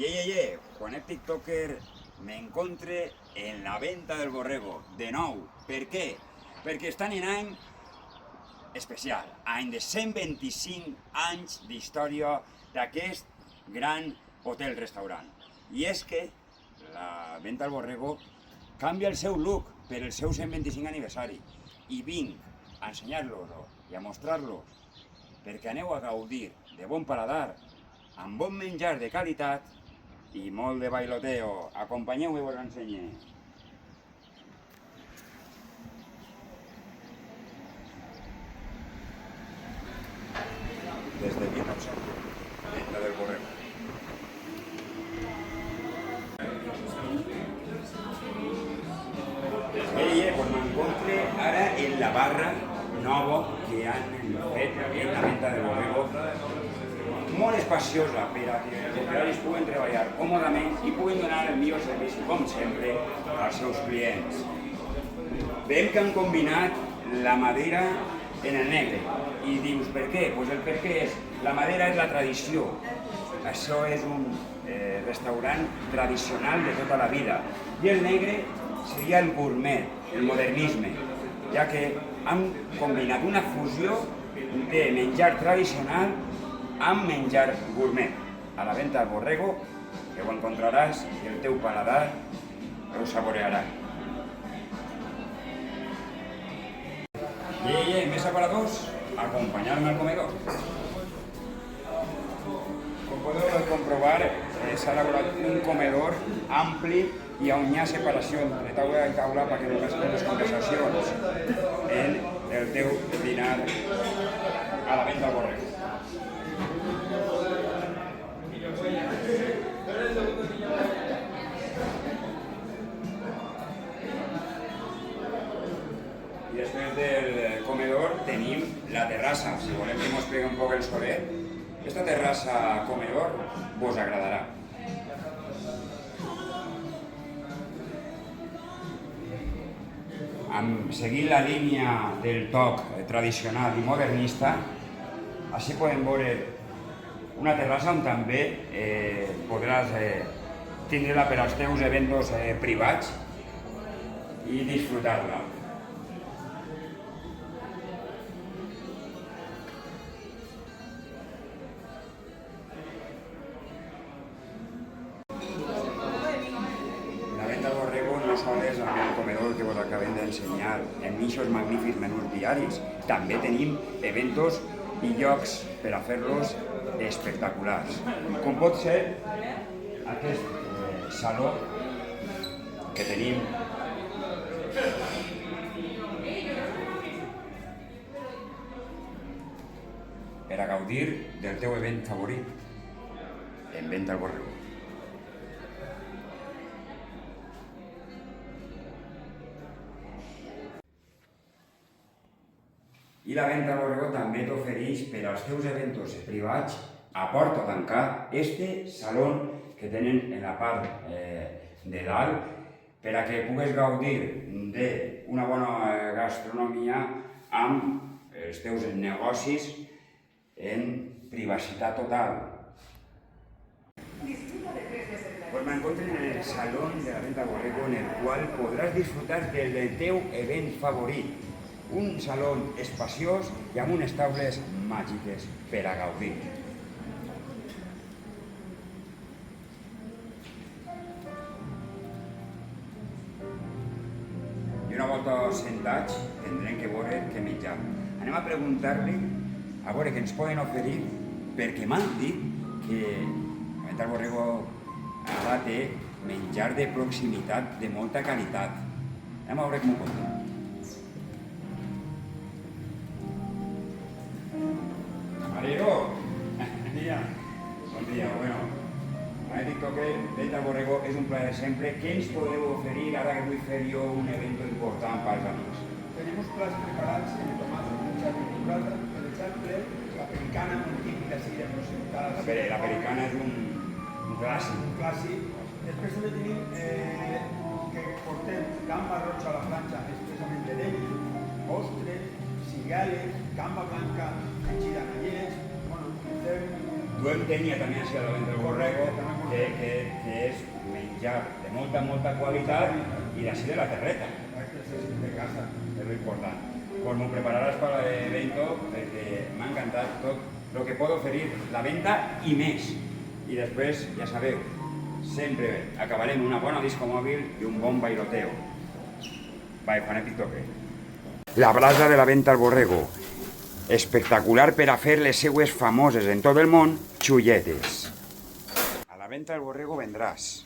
Juanet TikToker me encontre en la venta del borrego, de nou. Per què? Perquè estan en any especial, any de 125 anys d'història d'aquest gran hotel-restaurant. I és que la venta del borrego canvia el seu look per el seu 125 aniversari. I vinc a ensenyar-los-ho i a mostrar-los perquè aneu a gaudir de bon paladar, amb bon menjar de qualitat i molt de bailoteo. Acompanyeu-me i vos ensenye. Des de 1900, venta del borrego. Pues m'encontre ara en la barra nova que han fet en la venta del borrego, molt espaciosa per a que els operaris puguen treballar còmodament i puguen donar el millor servici, com sempre, als seus clients. Veiem que han combinat la madera en el negre. I dius, per què? Doncs el per què és, la madera és la tradició. Això és un restaurant tradicional de tota la vida. I el negre seria el gourmet, el modernisme, ja que han combinat una fusió de menjar tradicional amb menjar gourmet. A la venta del borrego, que ho encontraràs i el teu paladar ho saborearà. Mesa para dos, acompanyar-me al comedor. Com podeu comprovar, s'ha elaborat un comedor ampli i on hi ha separació entre taula i taula perquè no es les conversacions en el teu dinar a la venta del borrego. I després del comedor tenim la terrassa. Si volem que mos pegui un poc el solet, aquesta terrassa comedor vos agradarà. Seguint la línia del toc tradicional i modernista, així podem veure una terrassa on també podràs tindre-la per als teus eventos privats i disfrutar-la. La venta del borrego no sols amb el comedor que vos acabem d'ensenyar en eixos magnífics menús diaris, també tenim eventos i llocs per a fer-los espectaculars, com pot ser aquest saló que tenim per a gaudir del teu event favorit en venta del borrego. I la venta del borrego també t'ofereix per als teus eventos privats a porta tancada este saló que tenen en la part de dalt per a que pugues gaudir d'una bona gastronomia amb els teus negocis en privacitat total. Pues m'encontro en el salón de la venta del borrego en el qual podràs disfrutar del teu event favorit. Un saló espaciós i amb unes taules màgiques per a gaudir. I una volta sentats tindrem que veure què menjar. Anem a preguntar-li a veure què ens poden oferir, perquè m'han dit que la venta del borrego ara té menjar de proximitat de molta qualitat. Anem a veure com ho conten. Camarero, bon dia. Bon dia, bueno. Juanet TikToker, venta del borrego, és un plaer sempre. Què ens podeu oferir ara que vull fer jo un evento important pels amics? Tenemos platos preparados en tomate, mucha temporada, por ejemplo, la pericana muy típica así de proximitat. La pericana és un clàssic. Un clàssic. Després també tenim que portem gamba roja a la planxa expressament de d'ell, ostres, cigales, gamba blanca, enxida en llet, bueno, Duem tenia també així a la venta del borrego. També que és menjar de molta qualitat i d'ací de la terreta. De casa. És lo important. Pues m'ho prepararàs per l'evento perquè m'ha encantat tot lo que puedo oferir, la venta i més. I després, ja sabeu, sempre acabarem una bona disco mòbil i un bon bailoteo. Vai, Juaneti toque. La brasa de la venta al borrego. Espectacular per a fer les seues famoses en tot el món xulletes. A la venta al borrego vendràs.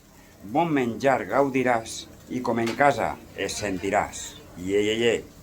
Bon menjar gaudiràs i com en casa es sentiràs. Ie.